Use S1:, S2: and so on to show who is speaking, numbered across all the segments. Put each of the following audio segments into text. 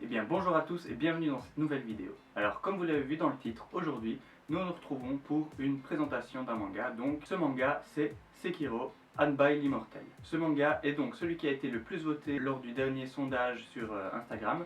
S1: bien bonjour à tous et bienvenue dans cette nouvelle vidéo. Alors comme vous l'avez vu dans le titre, aujourd'hui nous nous retrouvons pour une présentation d'un manga. Donc ce manga c'est Sekiro Hanbai l'Immortel. Ce manga est donc celui qui a été le plus voté lors du dernier sondage sur Instagram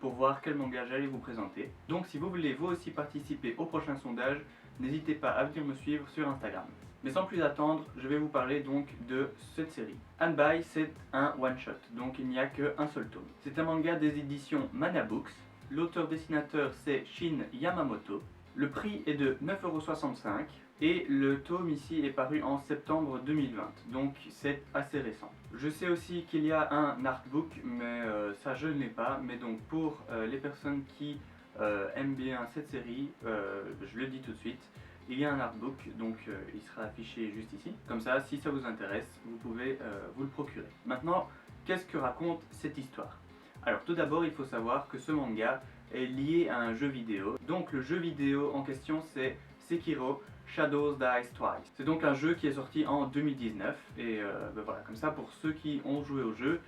S1: pour voir quel manga j'allais vous présenter. Donc si vous voulez vous aussi participer au prochain sondage, n'hésitez pas à venir me suivre sur Instagram. Mais sans plus attendre, je vais vous parler donc de cette série. Hanbai, c'est un one-shot, donc il n'y a qu'un seul tome. C'est un manga des éditions Mana Books. L'auteur-dessinateur c'est Shin Yamamoto. Le prix est de 9,65 € et le tome ici est paru en septembre 2020, donc c'est assez récent. Je sais aussi qu'il y a un artbook, mais ça je ne l'ai pas. Mais donc pour les personnes qui aiment bien cette série, je le dis tout de suite, il y a un artbook, donc il sera affiché juste ici. Comme ça, si ça vous intéresse, vous pouvez vous le procurer. Maintenant, qu'est-ce que raconte cette histoire? Alors tout d'abord, il faut savoir que ce manga est lié à un jeu vidéo. Donc le jeu vidéo en question, c'est Sekiro Shadows Die Twice. C'est donc un jeu qui est sorti en 2019. Et voilà, comme ça, pour ceux qui ont joué au jeu,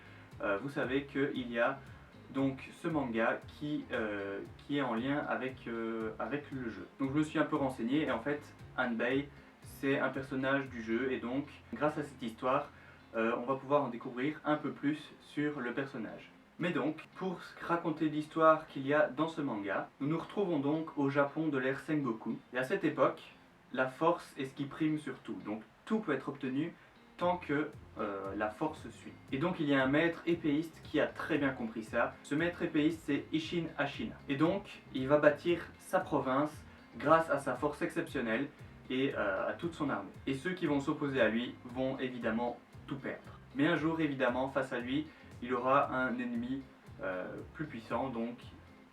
S1: vous savez qu'il y a donc ce manga qui est en lien avec le jeu. Donc je me suis un peu renseigné et en fait Hanbai c'est un personnage du jeu et donc grâce à cette histoire on va pouvoir en découvrir un peu plus sur le personnage. Mais donc pour raconter l'histoire qu'il y a dans ce manga, nous nous retrouvons donc au Japon de l'ère Sengoku. Et à cette époque, la force est ce qui prime sur tout. Donc tout peut être obtenu tant que la force suit. Et donc il y a un maître épéiste qui a très bien compris ça. Ce maître épéiste c'est Isshin Ashina. Et donc il va bâtir sa province grâce à sa force exceptionnelle et à toute son armée. Et ceux qui vont s'opposer à lui vont évidemment tout perdre. Mais un jour évidemment face à lui il aura un ennemi plus puissant. Donc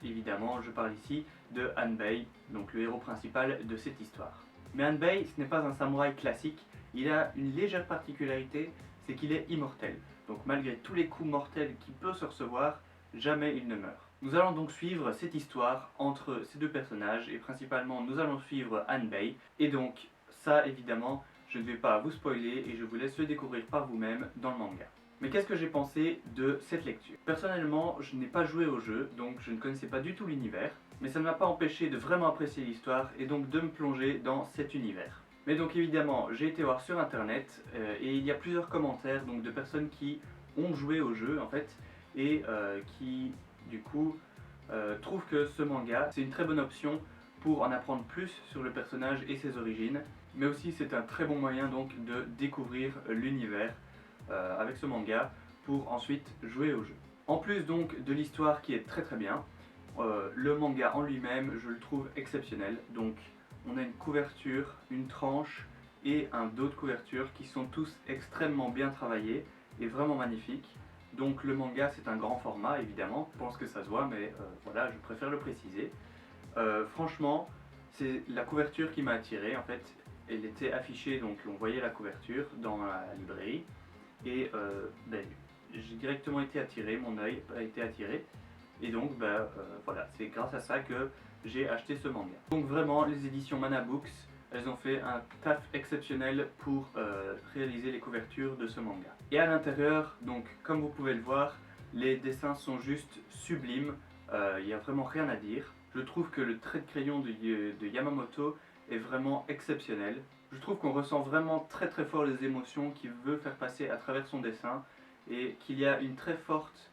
S1: évidemment je parle ici de Hanbai, donc le héros principal de cette histoire. Mais Hanbai ce n'est pas un samouraï classique. Il a une légère particularité, c'est qu'il est immortel. Donc malgré tous les coups mortels qu'il peut se recevoir, jamais il ne meurt. Nous allons donc suivre cette histoire entre ces deux personnages et principalement nous allons suivre Hanbai. Et donc ça évidemment je ne vais pas vous spoiler et je vous laisse le découvrir par vous-même dans le manga. Mais qu'est-ce que j'ai pensé de cette lecture? Personnellement, je n'ai pas joué au jeu, donc je ne connaissais pas du tout l'univers. Mais ça ne m'a pas empêché de vraiment apprécier l'histoire et donc de me plonger dans cet univers. Mais donc évidemment, j'ai été voir sur internet et il y a plusieurs commentaires donc, de personnes qui ont joué au jeu en fait et qui du coup trouvent que ce manga c'est une très bonne option pour en apprendre plus sur le personnage et ses origines. Mais aussi c'est un très bon moyen donc de découvrir l'univers avec ce manga pour ensuite jouer au jeu. En plus donc de l'histoire qui est très très bien, le manga en lui-même je le trouve exceptionnel. Donc on a une couverture, une tranche et un dos de couverture qui sont tous extrêmement bien travaillés et vraiment magnifiques. Donc le manga c'est un grand format évidemment, je pense que ça se voit mais voilà, je préfère le préciser. Franchement c'est la couverture qui m'a attiré en fait. Elle était affichée, donc on voyait la couverture dans la librairie et j'ai directement été attiré, mon œil a été attiré. Et donc voilà, c'est grâce à ça que j'ai acheté ce manga. Donc vraiment, les éditions Mana Books, elles ont fait un taf exceptionnel pour réaliser les couvertures de ce manga. Et à l'intérieur, donc comme vous pouvez le voir, les dessins sont juste sublimes, il n'y a vraiment rien à dire. Je trouve que le trait de crayon de Yamamoto est vraiment exceptionnel. Je trouve qu'on ressent vraiment très très fort les émotions qu'il veut faire passer à travers son dessin et qu'il y a une très forte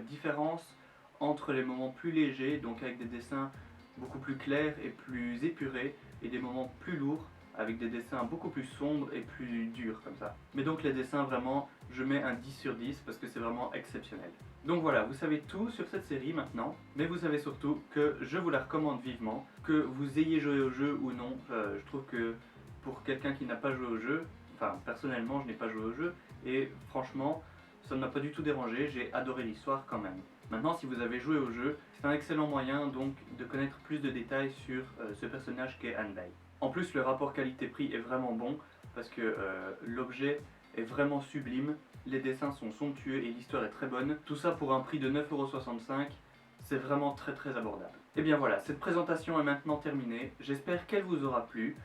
S1: différence entre les moments plus légers, donc avec des dessins beaucoup plus clairs et plus épurés, et des moments plus lourds, avec des dessins beaucoup plus sombres et plus durs comme ça. Mais donc les dessins vraiment, je mets un 10 sur 10 parce que c'est vraiment exceptionnel. Donc voilà, vous savez tout sur cette série maintenant, mais vous savez surtout que je vous la recommande vivement, que vous ayez joué au jeu ou non. Je trouve que pour quelqu'un qui n'a pas joué au jeu, enfin personnellement je n'ai pas joué au jeu, et franchement ça ne m'a pas du tout dérangé, j'ai adoré l'histoire quand même. Maintenant, si vous avez joué au jeu, c'est un excellent moyen donc de connaître plus de détails sur ce personnage qu'est Hanbai. En plus, le rapport qualité-prix est vraiment bon parce que l'objet est vraiment sublime, les dessins sont somptueux et l'histoire est très bonne. Tout ça pour un prix de 9,65 €, c'est vraiment très très abordable. Et bien voilà, cette présentation est maintenant terminée. J'espère qu'elle vous aura plu,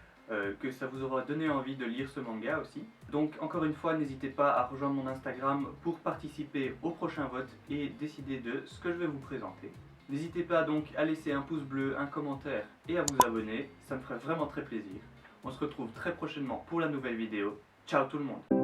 S1: que ça vous aura donné envie de lire ce manga aussi. Donc encore une fois, n'hésitez pas à rejoindre mon Instagram pour participer au prochain vote et décider de ce que je vais vous présenter. N'hésitez pas donc à laisser un pouce bleu, un commentaire et à vous abonner, ça me ferait vraiment très plaisir. On se retrouve très prochainement pour la nouvelle vidéo. Ciao tout le monde!